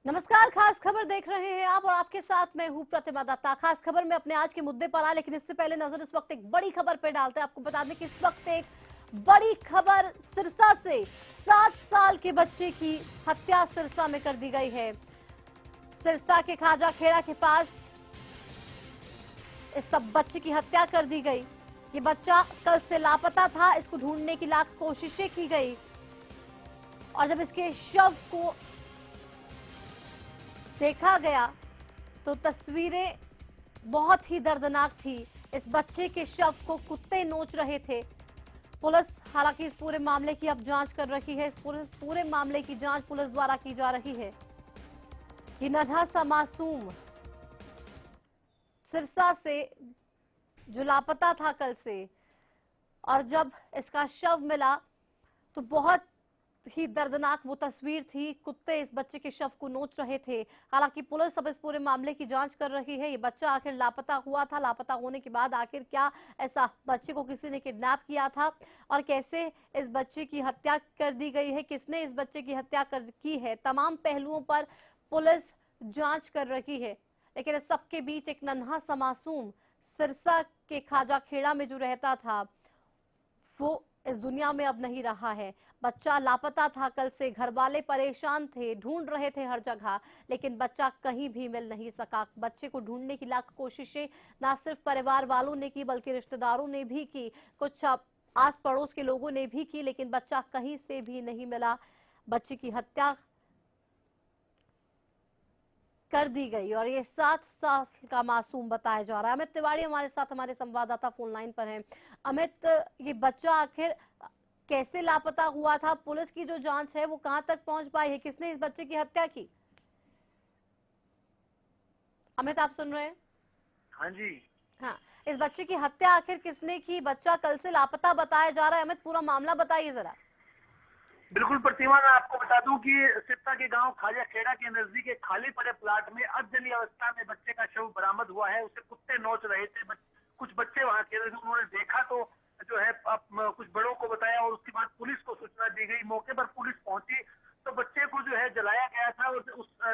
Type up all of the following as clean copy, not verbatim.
नमस्कार, खास खबर देख रहे हैं आप और आपके साथ मैं हूं प्रतिमा दत्ता। खास खबर में अपने आज के मुद्दे पर आए, लेकिन इससे पहले नजर इस वक्त एक बड़ी खबर पे डालते हैं। आपको बता दें कि इस वक्त एक बड़ी खबर सिरसा से 7 साल के बच्चे की हत्या सिरसा में कर दी गई है। सिरसा के खाजा खेड़ा के पास इस सब बच्चे की हत्या कर दी गई। ये बच्चा कल से लापता था, इसको ढूंढने की लाख कोशिशें की गई और जब इसके शव को देखा गया तो तस्वीरें बहुत ही दर्दनाक थी। इस बच्चे के शव को कुत्ते नोच रहे थे। पुलिस हालांकि इस पूरे मामले की अब जांच कर रही है। इस पूरे मामले की जांच पुलिस द्वारा की जा रही है। ये नन्हा सा मासूम सिरसा से जो लापता था कल से, और जब इसका शव मिला तो बहुत ही दर्दनाक वो तस्वीर थी। कुत्ते इस बच्चे के शव को नोच रहे थे। हालांकि पुलिस अब इस पूरे मामले की जांच कर रही है। ये बच्चा आखिर लापता हुआ था, लापता होने के बाद आखिर क्या ऐसा बच्चे को किसी ने किडनैप किया था और कैसे इस बच्चे की हत्या कर दी गई है, किसने इस बच्चे की हत्या की है, तमाम पहलुओं पर पुलिस जांच कर रही है। लेकिन इस सबके बीच एक नन्हा सा मासूम सिरसा के खाजा खेड़ा में जो रहता था वो इस दुनिया में अब नहीं रहा है। बच्चा लापता था कल से, घर वाले परेशान थे, ढूंढ रहे थे हर जगह, लेकिन बच्चा कहीं भी मिल नहीं सका। बच्चे को ढूंढने की लाख कोशिशें ना सिर्फ परिवार वालों ने की बल्कि रिश्तेदारों ने भी की, कुछ आस पड़ोस के लोगों ने भी की, लेकिन बच्चा कहीं से भी नहीं मिला। बच्चे की हत्या कर दी गई और ये 7 साल का मासूम बताया जा रहा है। अमित तिवारी हमारे साथ, हमारे संवाददाता फोन लाइन पर हैं। अमित, ये बच्चा आखिर कैसे लापता हुआ था? पुलिस की जो जांच है वो कहां तक पहुंच पाई है? किसने इस बच्चे की हत्या की? अमित, आप सुन रहे हैं? हाँ जी। हाँ, इस बच्चे की हत्या आखिर किसने की? बच्चा कल से लापता बताया जा रहा है। अमित, पूरा मामला बताइए जरा। बिल्कुल प्रतिमा, मैं आपको बता दूं कि सिरसा के गांव खाजा खेड़ा के नजदीक एक खाली पड़े प्लाट में अधजली अवस्था में बच्चे का शव बरामद हुआ है। उसे कुत्ते नोच रहे थे। कुछ बच्चे वहां खेल रहे थे, उन्होंने देखा तो जो है कुछ बड़ों को बताया और उसके बाद पुलिस को सूचना दी गई। मौके पर पुलिस पहुंची तो बच्चे को जो है जलाया गया था और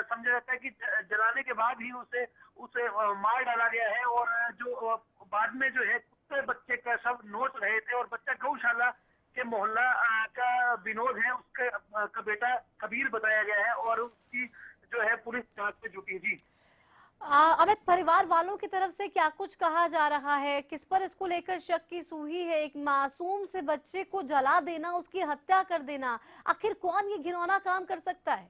समझा जाता है कि जलाने के बाद ही उसे उसे मार डाला गया है। और जो बाद में जो है कुत्ते बच्चे का शव नोच रहे थे और बच्चा गौशाला के मोहल्ला का विनोद है, उसके का बेटा कबीर बताया गया है और उसकी जो है पुलिस जांच में जुटी है। जी अमित, परिवार वालों की तरफ से क्या कुछ कहा जा रहा है? किस पर इसको लेकर शक की सुई है? एक मासूम से बच्चे को जला देना, उसकी हत्या कर देना, आखिर कौन ये घिनौना काम कर सकता है?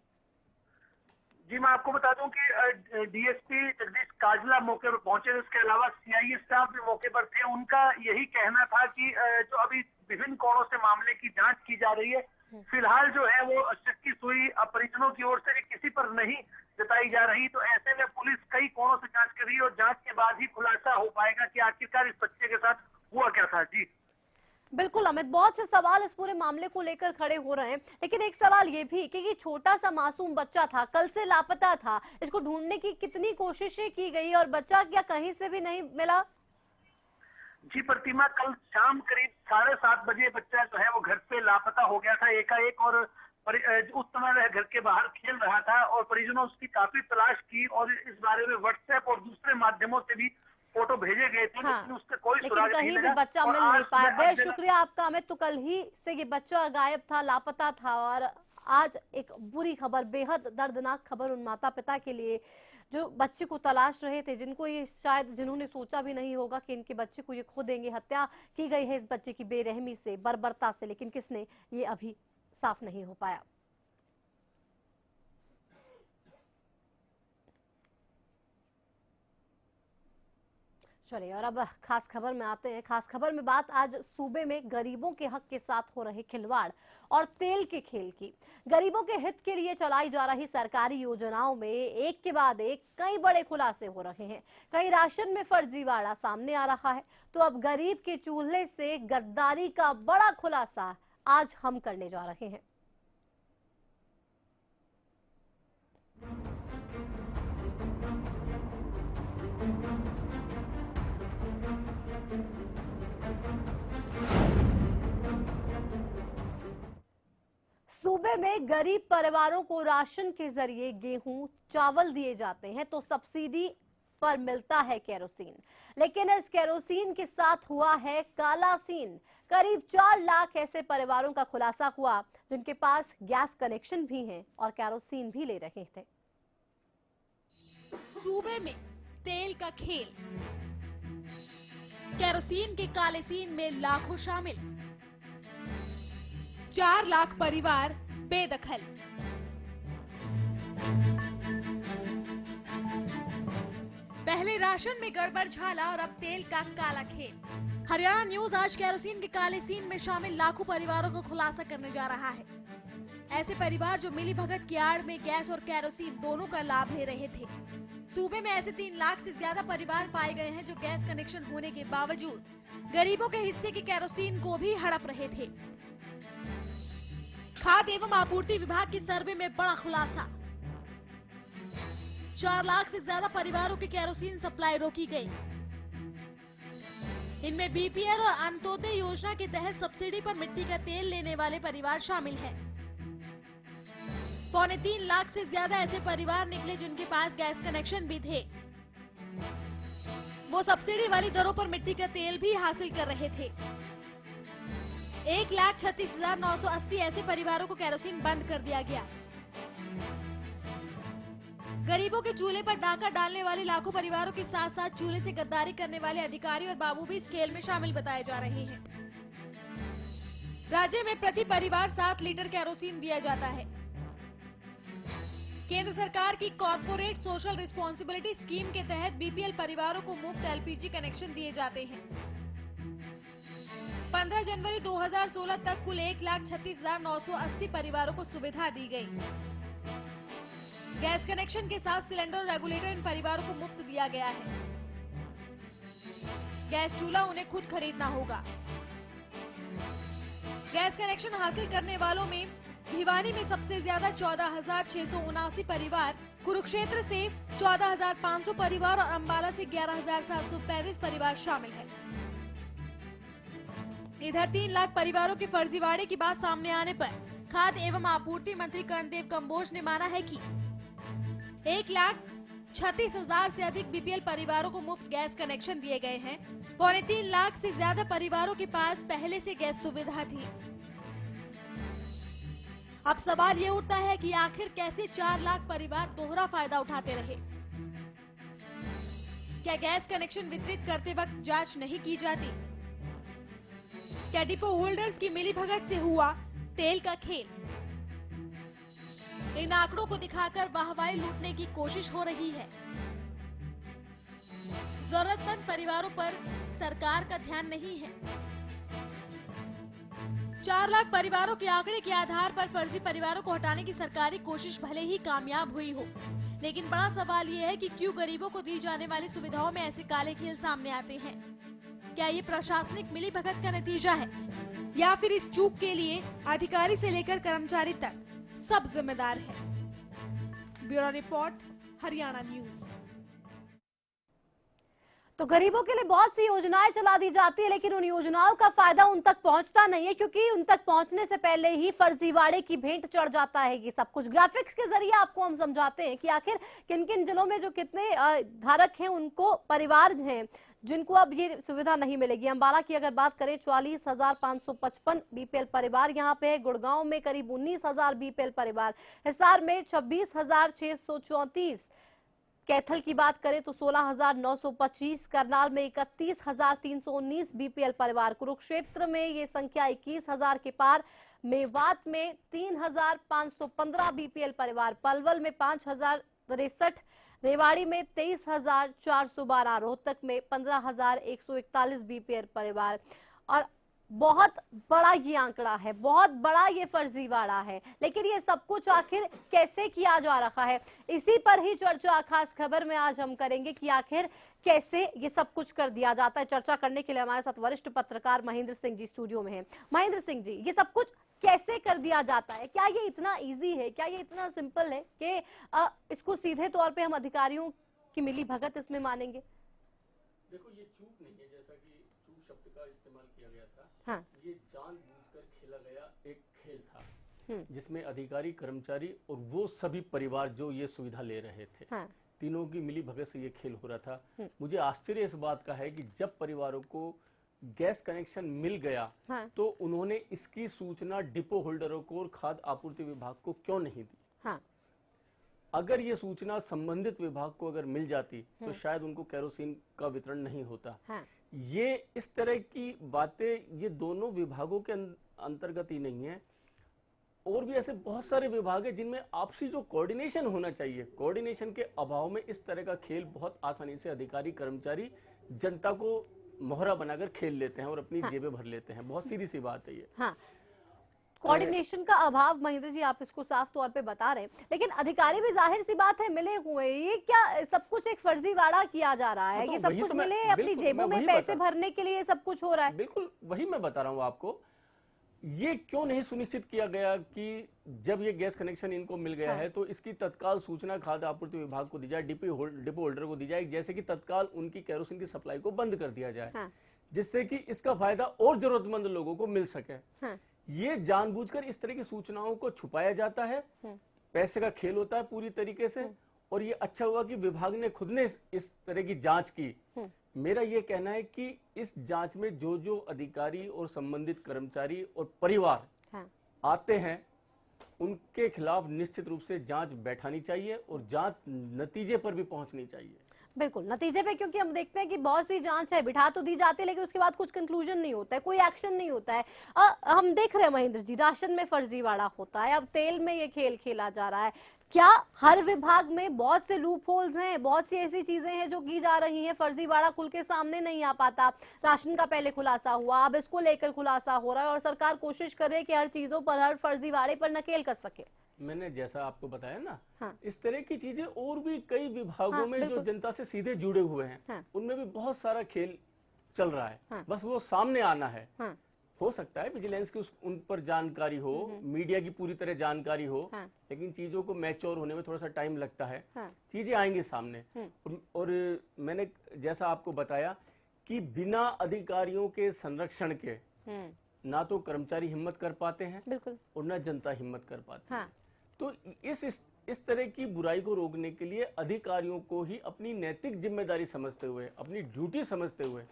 जी, मैं आपको बता दूं कि डीएसपी जगदीश काजला मौके पर पहुंचे। इसके अलावा सीआईए स्टाफ भी मौके पर थे। उनका यही कहना था कि जो अभी विभिन्न कोणों से मामले की जांच की जा रही है। फिलहाल जो है वो शक की सुई परिजनों की ओर से भी किसी पर नहीं जताई जा रही। तो ऐसे में पुलिस कई कोणों से जांच कर रही है और जांच के बाद ही खुलासा हो पाएगा कि आखिरकार इस बच्चे के साथ हुआ क्या था। जी बिल्कुल अमित, बहुत से सवाल इस पूरे मामले को लेकर खड़े हो रहे हैं, लेकिन एक सवाल ये भी कि ये छोटा सा मासूम बच्चा था, कल से लापता था, इसको ढूंढने की कितनी कोशिशें की गई और बच्चा क्या कहीं से भी नहीं मिला? जी प्रतिमा, कल शाम करीब 7:30 बजे बच्चा जो है वो घर से लापता हो गया था एकाएक। और उस समय वह घर के बाहर खेल रहा था और परिजनों उसकी काफी तलाश की और इस बारे में व्हाट्सएप और दूसरे माध्यमों से भी फोटो भेजे गए थे। हाँ, लेकिन उससे कोई लेकिन सुराग नहीं कहीं भी लगा बच्चा और मिल नहीं पाया। बेहद आज शुक्रिया आपका अमित। तो कल ही से ये बच्चा गायब था, लापता था, और आज एक बुरी खबर, बेहद दर्दनाक खबर उन माता पिता के लिए जो बच्चे को तलाश रहे थे, जिनको ये शायद जिन्होंने सोचा भी नहीं होगा कि इनके बच्चे को ये खो देंगे। हत्या की गई है इस बच्चे की बेरहमी से, बर्बरता से, लेकिन किसने, ये अभी साफ नहीं हो पाया। चलिए, और अब खास खबर में आते हैं। खास खबर में बात आज सूबे में गरीबों के हक के साथ हो रहे खिलवाड़ और तेल के खेल की। गरीबों के हित के लिए चलाई जा रही सरकारी योजनाओं में एक के बाद एक कई बड़े खुलासे हो रहे हैं। कहीं राशन में फर्जीवाड़ा सामने आ रहा है, तो अब गरीब के चूल्हे से गद्दारी का बड़ा खुलासा आज हम करने जा रहे हैं। सूबे सूबे में गरीब परिवारों को राशन के जरिए गेहूं चावल दिए जाते हैं तो सब्सिडी पर मिलता है केरोसिन, लेकिन इस केरोसिन के साथ हुआ है काला सीन। करीब 4 लाख ऐसे परिवारों का खुलासा हुआ जिनके पास गैस कनेक्शन भी हैं और केरोसिन भी ले रहे थे। सूबे में तेल का खेल, केरोसिन के काले सीन में लाखों शामिल, 4 लाख परिवार बेदखल। पहले राशन में गड़बड़ झाला और अब तेल का काला खेल। हरियाणा न्यूज आज केरोसिन के काले सीन में शामिल लाखों परिवारों को खुलासा करने जा रहा है। ऐसे परिवार जो मिलीभगत की आड़ में गैस और केरोसिन दोनों का लाभ ले रहे थे। सूबे में ऐसे 3 लाख से ज्यादा परिवार पाए गए हैं जो गैस कनेक्शन होने के बावजूद गरीबों के हिस्से की केरोसिन को भी हड़प रहे थे। खाद्य एवं आपूर्ति विभाग के सर्वे में बड़ा खुलासा, 4 लाख से ज्यादा परिवारों की केरोसिन सप्लाई रोकी गई। इनमें बीपीएल और अंत्योदय योजना के तहत सब्सिडी पर मिट्टी का तेल लेने वाले परिवार शामिल हैं। 3.25 लाख से ज्यादा ऐसे परिवार निकले जिनके पास गैस कनेक्शन भी थे। वो सब्सिडी वाली दरों पर मिट्टी का तेल भी हासिल कर रहे थे। 1,36,980 ऐसे परिवारों को केरोसिन बंद कर दिया गया। गरीबों के चूल्हे पर डाका डालने वाले लाखों परिवारों के साथ साथ चूल्हे से गद्दारी करने वाले अधिकारी और बाबू भी इस खेल में शामिल बताए जा रहे हैं। राज्य में प्रति परिवार 7 लीटर केरोसिन दिया जाता है। केंद्र सरकार की कॉर्पोरेट सोशल रिस्पॉन्सिबिलिटी स्कीम के तहत बीपीएल परिवारों को मुफ्त एलपीजी कनेक्शन दिए जाते हैं। 15 जनवरी 2016 तक कुल 1,36,980 परिवारों को सुविधा दी गई। गैस कनेक्शन के साथ सिलेंडर और रेगुलेटर इन परिवारों को मुफ्त दिया गया है। गैस चूल्हा उन्हें खुद खरीदना होगा। गैस कनेक्शन हासिल करने वालों में भिवानी में सबसे ज्यादा 14,679 परिवार, कुरुक्षेत्र से 14,500 परिवार और अंबाला से 11,735 परिवार शामिल हैं। इधर 3 लाख परिवारों के फर्जीवाड़े की बात सामने आने पर खाद्य एवं आपूर्ति मंत्री कर्णदेव कंबोज ने माना है कि 1,36,000 से अधिक बीपीएल परिवारों को मुफ्त गैस कनेक्शन दिए गए हैं। 3.25 लाख से ज्यादा परिवारों के पास पहले से गैस सुविधा थी। अब सवाल ये उठता है कि आखिर कैसे 4 लाख परिवार दोहरा फायदा उठाते रहे। क्या गैस कनेक्शन वितरित करते वक्त जांच नहीं की जाती? क्या डिपो होल्डर्स की मिलीभगत से हुआ तेल का खेल? इन आंकड़ों को दिखाकर वाहवाही लूटने की कोशिश हो रही है। जरूरतमंद परिवारों पर सरकार का ध्यान नहीं है। 4 लाख परिवारों के आंकड़े के आधार पर फर्जी परिवारों को हटाने की सरकारी कोशिश भले ही कामयाब हुई हो, लेकिन बड़ा सवाल ये है कि क्यों गरीबों को दी जाने वाली सुविधाओं में ऐसे काले खेल सामने आते हैं। क्या ये प्रशासनिक मिलीभगत का नतीजा है या फिर इस चूक के लिए अधिकारी से लेकर कर्मचारी तक सब जिम्मेदार है? Bureau report, Haryana news. तो गरीबों के लिए बहुत सी योजनाएं चला दी जाती है, लेकिन उन योजनाओं का फायदा उन तक पहुंचता नहीं है, क्योंकि उन तक पहुंचने से पहले ही फर्जीवाड़े की भेंट चढ़ जाता है। ये सब कुछ ग्राफिक्स के जरिए आपको हम समझाते हैं कि आखिर किन किन जिलों में जो कितने धारक हैं, उनको परिवार हैं जिनको अब ये सुविधा नहीं मिलेगी। अंबाला की अगर बात करें 44,555 बीपीएल परिवार यहाँ पे है। गुड़गांव में करीब 19,000 बीपीएल परिवार, हिसार में 26,634, कैथल की बात करें तो 16,925, करनाल में 31,319 बीपीएल परिवार, कुरुक्षेत्र में ये संख्या 21,000 के पार, मेवात में 3,515 बीपीएल परिवार, पलवल में 5,063, रेवाड़ी में 23,412, रोहतक में 15,141 बीपीएल परिवार। और बहुत बड़ा ये आंकड़ा है, बहुत बड़ा ये फर्जीवाड़ा है, लेकिन ये सब कुछ आखिर कैसे किया जा रहा है, इसी पर ही चर्चा खास खबर में आज हम करेंगे कि आखिर कैसे ये सब कुछ कर दिया जाता है। चर्चा करने के लिए हमारे साथ वरिष्ठ पत्रकार महेंद्र सिंह जी स्टूडियो में हैं। महेंद्र सिंह जी, ये सब कुछ कैसे कर दिया जाता है? क्या ये इतना इजी है, क्या ये इतना सिंपल है कि इसको सीधे तौर पे हम अधिकारियों की मिलीभगत इसमें मानेंगे? देखो, ये चूक नहीं है, जैसा कि चूक शब्द का इस्तेमाल किया गया था। हाँ। ये जानबूझकर खेला गया एक खेल था। जिसमें अधिकारी, कर्मचारी और वो सभी परिवार जो ये सुविधा ले रहे थे, हाँ, तीनों की मिली भगत से ये खेल हो रहा था। मुझे आश्चर्य इस बात का है कि जब परिवारों को गैस कनेक्शन मिल गया, हाँ, तो उन्होंने इसकी सूचना डिपो होल्डरों को और खाद्य आपूर्ति विभाग को क्यों नहीं दी। हाँ, अगर ये सूचना संबंधित विभाग को अगर मिल जाती तो शायद उनको केरोसिन का वितरण नहीं होता। हाँ, ये इस तरह की बातें ये दोनों विभागों के अंतर्गत ही नहीं है, और भी ऐसे बहुत सारे विभाग हैं जिनमें आपसी जो कोऑर्डिनेशन होना चाहिए, कोऑर्डिनेशन के अभाव में इस तरह का खेल बहुत आसानी से अधिकारी, कर्मचारी जनता को मोहरा बनाकर खेल लेते हैं और अपनी जेबें भर लेते हैं। बहुत सीधी सी बात है ये। हाँ, कोऑर्डिनेशन का अभाव, महेंद्र जी आप इसको साफ तौर पे बता रहे हैं, लेकिन अधिकारी भी जाहिर सी बात है मिले हुए, ये क्या सब कुछ एक फर्जीवाड़ा किया जा रहा है? तो ये सब वही कुछ तो मैं- मिले अपनी बिल्कुल, जेबों मैं में वही पैसे बता- भरने के लिए ये सब कुछ हो रहा है? बिल्कुल वही मैं बता रहा हूँ आपको। ये क्यों नहीं सुनिश्चित किया गया कि जब ये गैस कनेक्शन इनको मिल गया है तो इसकी तत्काल सूचना खाद्य आपूर्ति विभाग को दी जाए, डिपो होल्डर को दी जाए, जैसे कि तत्काल उनकी केरोसिन की सप्लाई को बंद कर दिया जाए, हाँ, जिससे कि इसका फायदा और जरूरतमंद लोगों को मिल सके। हाँ, ये जानबूझकर इस तरह की सूचनाओं को छुपाया जाता है, पैसे का खेल होता है पूरी तरीके से। और ये अच्छा हुआ कि विभाग ने खुद ने इस तरह की जांच की। मेरा ये कहना है कि इस जांच में जो जो अधिकारी और संबंधित कर्मचारी और परिवार हाँ, आते हैं उनके खिलाफ निश्चित रूप से जांच बैठानी चाहिए और जांच नतीजे पर भी पहुंचनी चाहिए। बिल्कुल नतीजे पे, क्योंकि हम देखते हैं कि बहुत सी जांच है, बिठा तो दी जाती है लेकिन उसके बाद कुछ कंक्लूजन नहीं होता है, कोई एक्शन नहीं होता है। हम देख रहे हैं महेंद्र जी, राशन में फर्जीवाड़ा होता है, अब तेल में ये खेल खेला जा रहा है। क्या हर विभाग में बहुत से लूप होल्स हैं, बहुत सी ऐसी चीजें हैं जो की जा रही हैं, फर्जीवाड़ा खुल के सामने नहीं आ पाता? राशन का पहले खुलासा हुआ, अब इसको लेकर खुलासा हो रहा है और सरकार कोशिश कर रही है कि हर चीजों पर, हर फर्जीवाड़े पर नकेल कर सके। मैंने जैसा आपको बताया ना, हाँ, इस तरह की चीजें और भी कई विभागों हाँ, में जो बिल्कुल। जनता से सीधे जुड़े हुए हैं, हाँ, उनमें भी बहुत सारा खेल चल रहा है। हाँ, बस वो सामने आना है। हाँ, हो सकता है विजिलेंस की उन पर जानकारी हो, मीडिया की पूरी तरह जानकारी हो, हाँ, लेकिन चीजों को मैच्योर होने में थोड़ा सा टाइम लगता है। हाँ, चीजें आएंगी सामने। और मैंने जैसा आपको बताया कि बिना अधिकारियों के संरक्षण के ना तो कर्मचारी हिम्मत कर पाते हैं बिल्कुल। और ना जनता हिम्मत कर पाती है। हाँ, तो इस तरह की बुराई को रोकने के लिए अधिकारियों को ही अपनी नैतिक जिम्मेदारी समझते हुए, अपनी ड्यूटी समझते हुए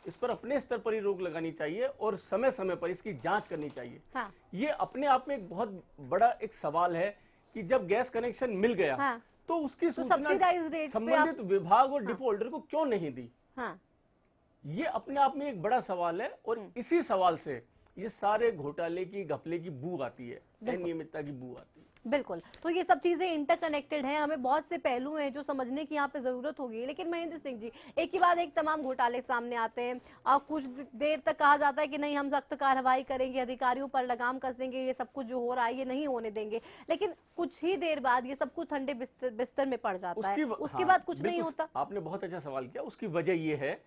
इस पर अपने स्तर पर ही रोक लगानी चाहिए और समय समय पर इसकी जांच करनी चाहिए। हाँ, ये अपने आप में एक बहुत बड़ा एक सवाल है कि जब गैस कनेक्शन मिल गया, हाँ, तो उसकी तो सूचना subsidized rates पे संबंधित विभाग और डिपो होल्डर को क्यों नहीं दी? हाँ, ये अपने आप में एक बड़ा सवाल है और इसी सवाल से ये सारे घोटाले की, घपले की बू आती है, अनियमितता की बू आती है। बिल्कुल। तो ये सब चीजें इंटरकनेक्टेड हैं, हमें बहुत से पहलू हैं जो समझने की यहाँ पे जरूरत होगी। लेकिन महेंद्र सिंह जी, एक ही बाद एक तमाम घोटाले सामने आते हैं और कुछ देर तक कहा जाता है कि नहीं हम सख्त कार्रवाई करेंगे, अधिकारियों पर लगाम कसेंगे, ये सब कुछ जो हो रहा है ये नहीं होने देंगे, लेकिन कुछ ही देर बाद ये सब कुछ ठंडे बिस्तर में पड़ जाता है, उसके बाद कुछ नहीं होता। आपने बहुत अच्छा सवाल किया। उसकी वजह ये है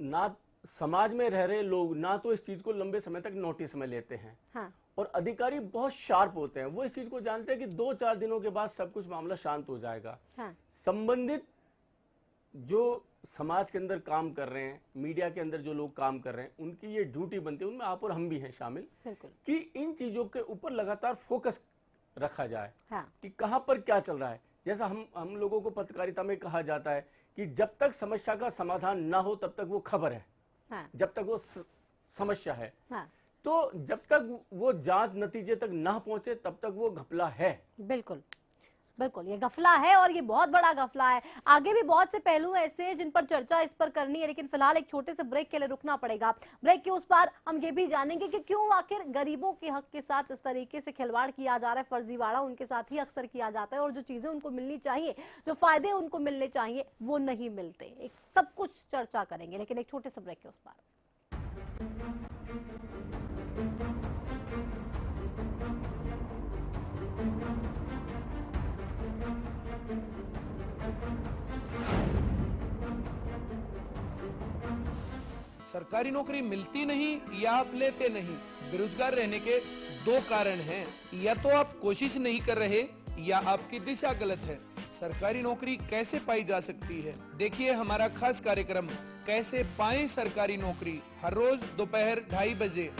ना समाज में रह रहे लोग ना तो इस चीज को लंबे समय तक नोटिस में लेते हैं, हाँ, और अधिकारी बहुत शार्प होते हैं, वो इस चीज को जानते हैं कि 2-4 दिनों के बाद सब कुछ मामला शांत हो जाएगा। हाँ, संबंधित जो समाज के अंदर काम कर रहे हैं, मीडिया के अंदर जो लोग काम कर रहे हैं, उनकी ये ड्यूटी बनती है, उनमें आप और हम भी हैं शामिल, बिल्कुल, कि इन चीजों के ऊपर लगातार फोकस रखा जाए हाँ, कि कहां पर क्या चल रहा है। जैसा हम लोगों को पत्रकारिता में कहा जाता है कि जब तक समस्या का समाधान ना हो तब तक वो खबर है, हाँ, जब तक वो समस्या है, हाँ, तो जब तक वो जांच नतीजे तक ना पहुंचे तब तक वो घपला है। बिल्कुल, बिल्कुल, ये गफला है और ये बहुत बड़ा गफला है। आगे भी बहुत से पहलू ऐसे हैं जिन पर चर्चा इस पर करनी है, लेकिन फिलहाल एक छोटे से ब्रेक के लिए रुकना पड़ेगा। ब्रेक के उस पार हम ये भी जानेंगे कि क्यों आखिर गरीबों के हक के साथ इस तरीके से खिलवाड़ किया जा रहा है, फर्जीवाड़ा उनके साथ ही अक्सर किया जाता है और जो चीजें उनको मिलनी चाहिए, जो फायदे उनको मिलने चाहिए, वो नहीं मिलते। एक सब कुछ चर्चा करेंगे, लेकिन एक छोटे से ब्रेक के उस पार। सरकारी नौकरी मिलती नहीं या आप लेते नहीं, बेरोजगार रहने के दो कारण हैं। या तो आप कोशिश नहीं कर रहे या आपकी दिशा गलत है। सरकारी नौकरी कैसे पाई जा सकती है, देखिए हमारा खास कार्यक्रम कैसे पाएं सरकारी नौकरी, हर रोज दोपहर 2:30 बजे।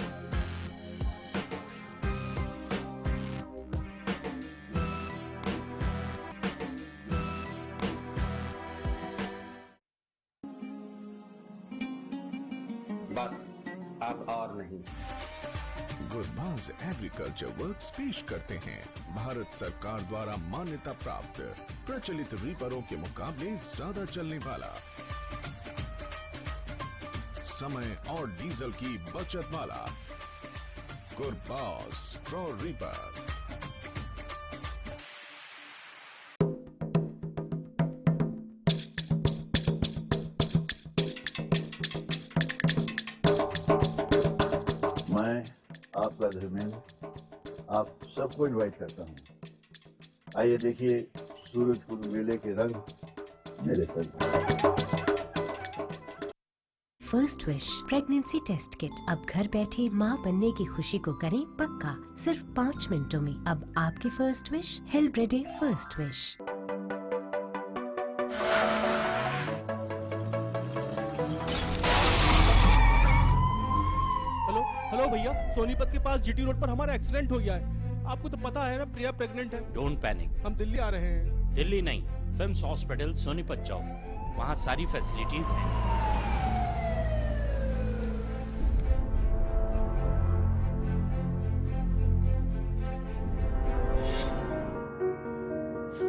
बस अब और नहीं। गुरबाज एग्रीकल्चर वर्क्स पेश करते हैं भारत सरकार द्वारा मान्यता प्राप्त प्रचलित रीपरों के मुकाबले ज्यादा चलने वाला, समय और डीजल की बचत वाला गुरबाज स्ट्रॉ रीपर। मैं आपका धर्मेंद्र आप सबको इनवाइट करता हूँ। आइए देखिए सूरज कुंड मेले के रंग मेरे संग। First wish pregnancy test kit. अब घर बैठे माँ बनने की खुशी को करें पक्का सिर्फ 5 मिनटों में। अब आपकी फर्स्ट विश हेल्ब्रेडे फर्स्ट विश। हेलो भैया, सोनीपत के पास जीटी रोड पर हमारा एक्सीडेंट हो गया है। आपको तो पता है ना, प्रिया प्रेग्नेंट है। डोंट पैनिक, हम दिल्ली आ रहे हैं। दिल्ली नहीं, फिम्स हॉस्पिटल सोनीपत जाओ, वहाँ सारी फैसिलिटीज हैं।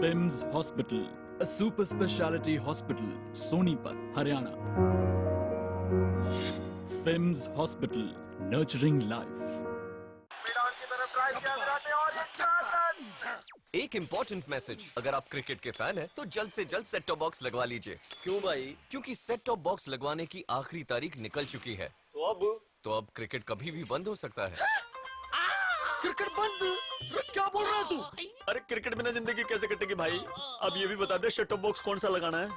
FIMS hospital, a super speciality hospital, Sonipat, Haryana. FIMS hospital, nurturing life। एक इम्पोर्टेंट मैसेज, अगर आप क्रिकेट के फैन हैं तो जल्द से जल्द सेट टॉप बॉक्स लगवा लीजिए। क्यों भाई? क्योंकि सेट टॉप बॉक्स लगवाने की आखिरी तारीख निकल चुकी है। तो अब क्रिकेट कभी भी बंद हो सकता है। क्रिकेट बंद? क्या बोल रहा है तू? अरे क्रिकेट बिना जिंदगी कैसे कटेगी भाई? अब ये भी बता दे सेट टॉप बॉक्स कौन सा लगाना है?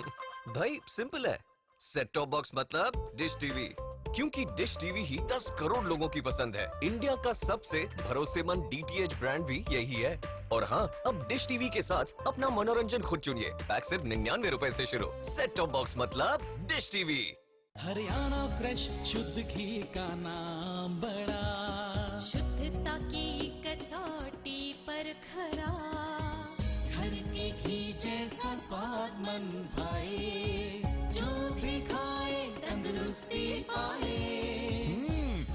भाई सिंपल है, सेट टॉप बॉक्स मतलब डिश टीवी। क्योंकि डिश टीवी ही 10 करोड़ लोगों की पसंद है। इंडिया का सबसे भरोसेमंद डीटीएच ब्रांड भी यही है। और हाँ, अब डिश टीवी के साथ अपना मनोरंजन खुद चुनिए। पैक सिर्फ 99 रुपए से शुरू। सेट टॉप बॉक्स मतलब डिश टीवी। हरियाणा फ्रेश शुद्ध घी का नाम बड़ा, शुद्धता की कसौटी पर खरा, घर के घी जैसा स्वाद मन भाए, जो भी खाए तंदुरुस्ती पाए।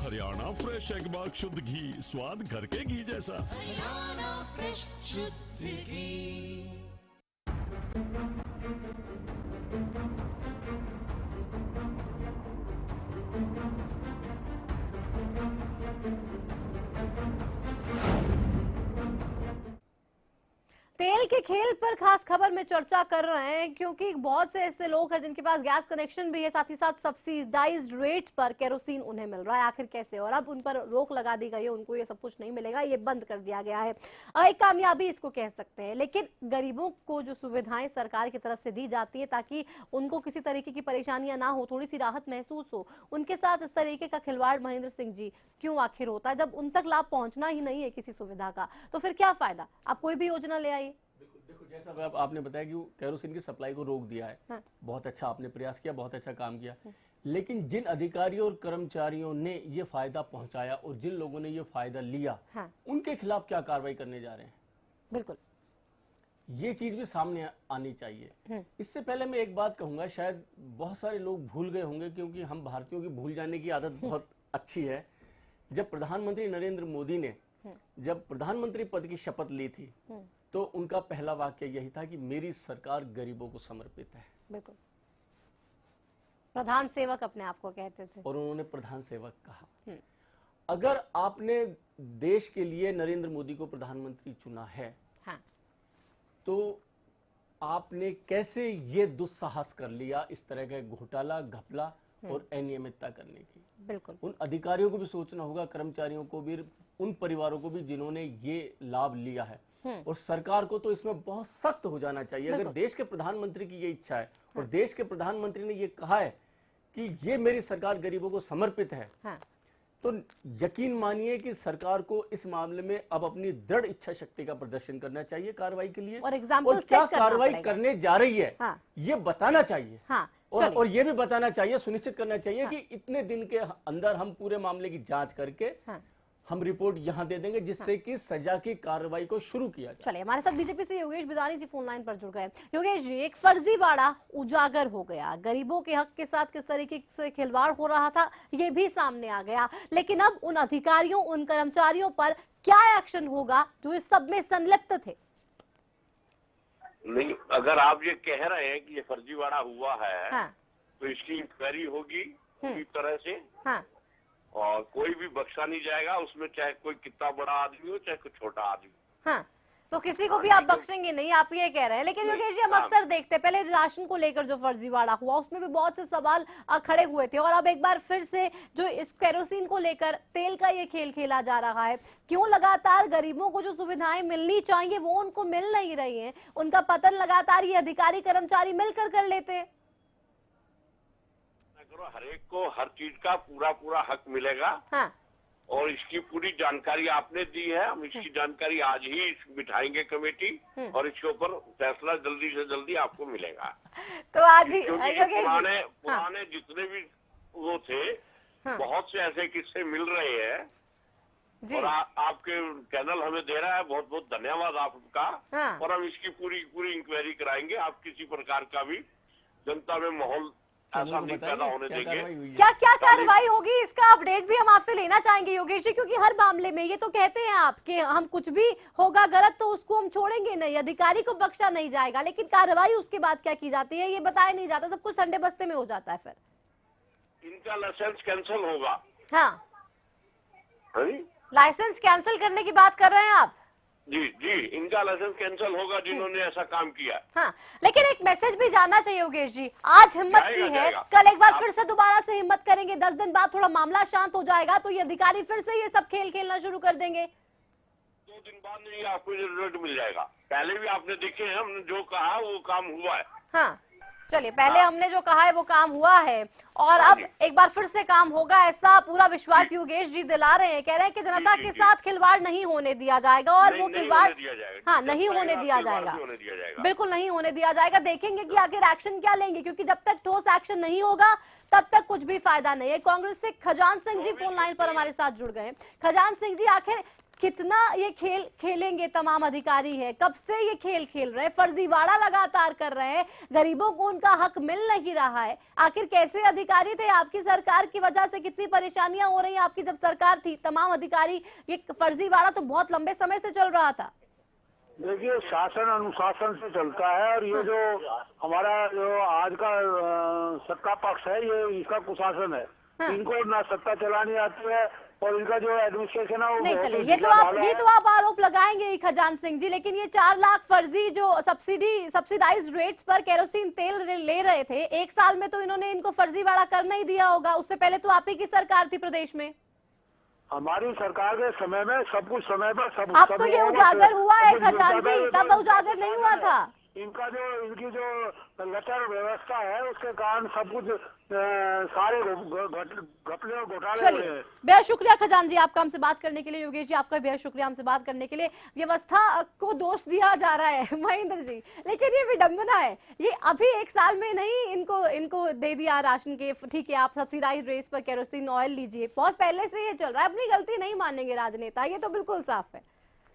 हरियाणा फ्रेश एगबाग शुद्ध घी, स्वाद घर के घी जैसा। हरियाणा फ्रेश शुद्ध घी। तेल के खेल पर खास खबर में चर्चा कर रहे हैं, क्योंकि बहुत से ऐसे लोग हैं जिनके पास गैस कनेक्शन भी है, साथ ही साथ सब्सिडाइज्ड रेट पर केरोसिन उन्हें मिल रहा है। आखिर कैसे? और अब उन पर रोक लगा दी गई है, उनको ये सब कुछ नहीं मिलेगा, ये बंद कर दिया गया है। एक कामयाबी इसको कह सकते हैं। लेकिन गरीबों को जो सुविधाएं सरकार की तरफ से दी जाती है ताकि उनको किसी तरीके की परेशानियां ना हो, थोड़ी सी राहत महसूस हो, उनके साथ इस तरीके का खिलवाड़ महेंद्र सिंह जी क्यों आखिर होता है? जब उन तक लाभ पहुंचना ही नहीं है किसी सुविधा का, तो फिर क्या फायदा? आप कोई भी योजना ले आइए। देखो, जैसा आपने बताया कि केरोसिन की सप्लाई को रोक दिया है। हाँ। बहुत अच्छा आपने प्रयास किया, बहुत अच्छा काम किया। लेकिन जिन अधिकारियों और कर्मचारियों ने ये फायदा पहुंचाया और जिन लोगों ने ये फायदा लिया, हाँ। उनके खिलाफ क्या कार्रवाई करने जा रहे हैं? बिल्कुल, ये चीज भी सामने आनी चाहिए। इससे पहले मैं एक बात कहूंगा, शायद बहुत सारे लोग भूल गए होंगे, क्योंकि हम भारतीयों की भूल जाने की आदत बहुत अच्छी है। जब प्रधानमंत्री नरेंद्र मोदी ने जब प्रधानमंत्री पद की शपथ ली थी, तो उनका पहला वाक्य यही था कि मेरी सरकार गरीबों को समर्पित है। बिल्कुल, प्रधान सेवक अपने आप को कहते थे, और उन्होंने प्रधान सेवक कहा। अगर आपने देश के लिए नरेंद्र मोदी को प्रधानमंत्री चुना है, हाँ, तो आपने कैसे ये दुस्साहस कर लिया इस तरह का घोटाला, घपला और अनियमितता करने की? बिल्कुल, उन अधिकारियों को भी सोचना होगा, कर्मचारियों को भी, उन परिवारों को भी जिन्होंने ये लाभ लिया है। और सरकार को तो इसमें बहुत सख्त हो जाना चाहिए। अगर देश के प्रधानमंत्री की ये इच्छा है, और देश के प्रधानमंत्री ने ये कहा है कि ये मेरी सरकार गरीबों को समर्पित है, तो यकीन मानिए कि सरकार को इस मामले में अब अपनी दृढ़ इच्छा शक्ति का प्रदर्शन करना चाहिए कार्रवाई के लिए, और क्या कार्रवाई करने जा रही है, ये बताना चाहिए। और ये भी बताना चाहिए, सुनिश्चित करना चाहिए कि इतने दिन के अंदर हम पूरे मामले की जांच करके हम रिपोर्ट यहां दे देंगे, जिससे कि सजा की कार्रवाई को शुरू किया जाए। चलिए, हमारे साथ बीजेपी से योगेश बिदानी जी फोन लाइन पर जुड़ गए। योगेश जी, एक फर्जीवाड़ा उजागर हो गया, गरीबों के हक के साथ किस तरीके से खिलवाड़ हो रहा था ये भी सामने आ गया, लेकिन अब उन अधिकारियों, उन कर्मचारियों पर क्या एक्शन होगा जो इस सब में संलिप्त थे? नहीं, अगर आप ये कह रहे हैं कि ये फर्जीवाड़ा हुआ है, हाँ। तो इसकी इंक्वायरी होगी पूरी तरह से, हाँ। और कोई भी बख्शा नहीं जाएगा उसमें, चाहे कोई कितना बड़ा आदमी हो चाहे कोई छोटा आदमी। हाँ, तो किसी को भी आप बख्शेंगे नहीं, आप ये कह रहे हैं। लेकिन योगेश जी, हम अक्सर देखते हैं, पहले राशन को लेकर जो फर्जीवाड़ा हुआ उसमें भी बहुत से सवाल खड़े हुए थे, और अब एक बार फिर से जो इस केरोसिन को लेकर तेल का ये खेल खेला जा रहा है। क्यों लगातार गरीबों को जो सुविधाएं मिलनी चाहिए वो उनको मिल नहीं रही हैं? उनका पतन लगातार ये अधिकारी कर्मचारी मिलकर कर लेते हैं। हर एक को हर चीज का पूरा हक मिलेगा। हाँ। और इसकी पूरी जानकारी आपने दी है, हम इसकी जानकारी आज ही बिठाएंगे कमेटी, और इसके ऊपर फैसला जल्दी से जल्दी आपको मिलेगा। तो आज ही पुराने जितने भी वो थे, बहुत से ऐसे किस्से मिल रहे हैं, और आपके चैनल हमें दे रहा है, बहुत बहुत धन्यवाद आपका। और हम इसकी पूरी इंक्वायरी कराएंगे। आप किसी प्रकार का भी जनता में माहौल ऐसा नहीं पैदा होने देंगे। क्या कार्रवाई होगी, इसका अपडेट भी हम आपसे लेना चाहेंगे योगेश जी, क्योंकि हर मामले में ये तो कहते हैं आप कि हम कुछ भी होगा गलत तो उसको हम छोड़ेंगे नहीं, अधिकारी को बख्शा नहीं जाएगा, लेकिन कार्रवाई उसके बाद क्या की जाती है ये बताया नहीं जाता, सब कुछ ठंडे बस्ते में हो जाता है। फिर इनका लाइसेंस कैंसिल होगा। हाँ, लाइसेंस कैंसिल करने की बात कर रहे हैं आप? जी, इनका लाइसेंस कैंसिल होगा जिन्होंने ऐसा काम किया। हाँ, लेकिन एक मैसेज भी जाना चाहिए योगेश जी, आज हिम्मत की है, कल एक बार फिर से दोबारा से हिम्मत करेंगे, 10 दिन बाद थोड़ा मामला शांत हो जाएगा तो ये अधिकारी फिर से ये सब खेल खेलना शुरू कर देंगे। 2 दिन बाद नहीं आपको रिजल्ट मिल जाएगा। पहले भी आपने देखे हैं, हमने जो कहा वो काम हुआ है। हाँ, चलिए, पहले हमने जो कहा है वो काम हुआ है, और अब एक बार फिर से काम होगा, ऐसा पूरा विश्वास योगेश जी दिला रहे हैं। कह रहे हैं कि जनता के साथ खिलवाड़ नहीं होने दिया जाएगा, और वो खिलवाड़ नहीं होने दिया जाएगा, बिल्कुल नहीं होने दिया जाएगा। देखेंगे कि आखिर एक्शन क्या लेंगे, क्योंकि जब तक ठोस एक्शन नहीं होगा तब तक कुछ भी फायदा नहीं है। कांग्रेस से खजान सिंह जी फोन लाइन पर हमारे साथ जुड़ गए। खजान सिंह जी, आखिर कितना ये खेल खेलेंगे तमाम अधिकारी है, कब से ये खेल खेल रहे हैं, फर्जीवाड़ा लगातार कर रहे हैं, गरीबों को उनका हक मिल नहीं रहा है, आखिर कैसे अधिकारी थे? आपकी सरकार की वजह से कितनी परेशानियां हो रही हैं? आपकी जब सरकार थी तमाम अधिकारी, ये फर्जीवाड़ा तो बहुत लंबे समय से चल रहा था। देखिए, शासन अनुशासन से चलता है, और ये जो हमारा जो आज का सत्ता पक्ष है, ये इसका कुशासन है। इनको ना सत्ता चलानी आती है, और इनका जो एडमिनिस्ट्रेशन है वो नहीं। चलिए, ये तो आप आरोप लगाएंगे ही खजान सिंह जी, लेकिन ये 4 लाख फर्जी जो सब्सिडाइज्ड रेट्स पर केरोसिन तेल ले रहे थे, 1 साल में तो इन्होंने इनको फर्जीवाड़ा करना ही दिया होगा। उससे पहले तो आप ही की सरकार थी प्रदेश में। हमारी सरकार के समय में सब कुछ समय पर सब अब तो ये उजागर हुआ है खजान जी, तब उजागर नहीं हुआ था। इनकी जो लचर व्यवस्था है उसके कारण सब कुछ सारे घपले और घोटाले हुए हैं। बेहद शुक्रिया खजान जी आपका हमसे बात करने के लिए। योगेश जी, आपका बेहद शुक्रिया हमसे बात करने के लिए। व्यवस्था को दोष दिया जा रहा है महेंद्र जी, लेकिन ये विडंबना है, ये अभी 1 साल में नहीं इनको दे दिया राशन के, ठीक है आप सब्सिडाइज्ड रेट्स पर केरोसिन ऑयल लीजिए, बहुत पहले से ये चल रहा है, अपनी गलती नहीं मानेंगे राजनेता, ये तो बिल्कुल साफ है।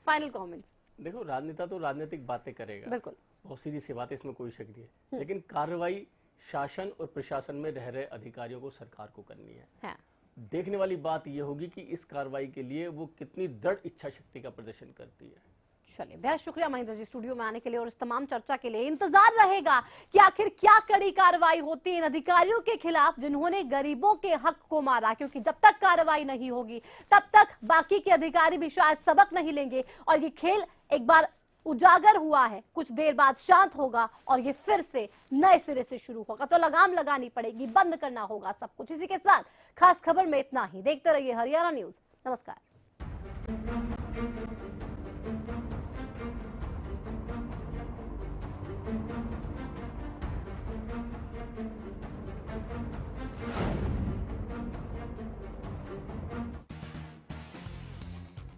Final comments. देखो, राजनेता तो राजनीतिक बातें करेगा, बिल्कुल, बहुत सीधी सी बात है, इसमें कोई शक नहीं है, लेकिन कार्रवाई शासन और प्रशासन में रह रहे अधिकारियों को सरकार को करनी है। हाँ। देखने वाली बात यह होगी कि इस कार्रवाई के लिए वो कितनी दृढ़ इच्छा शक्ति का प्रदर्शन करती है। चलिए, बेहद शुक्रिया महेंद्र जी स्टूडियो में आने के लिए और इस तमाम चर्चा के लिए। इंतजार रहेगा कि आखिर क्या कड़ी कार्रवाई होती है इन अधिकारियों के खिलाफ जिन्होंने गरीबों के हक को मारा, क्योंकि जब तक कार्रवाई नहीं होगी तब तक बाकी के अधिकारी भी शायद सबक नहीं लेंगे, और ये खेल एक बार उजागर हुआ है, कुछ देर बाद शांत होगा और ये फिर से नए सिरे से शुरू होगा। तो लगाम लगानी पड़ेगी, बंद करना होगा सब कुछ। इसी के साथ खास खबर में इतना ही। देखते रहिए हरियाणा न्यूज। नमस्कार।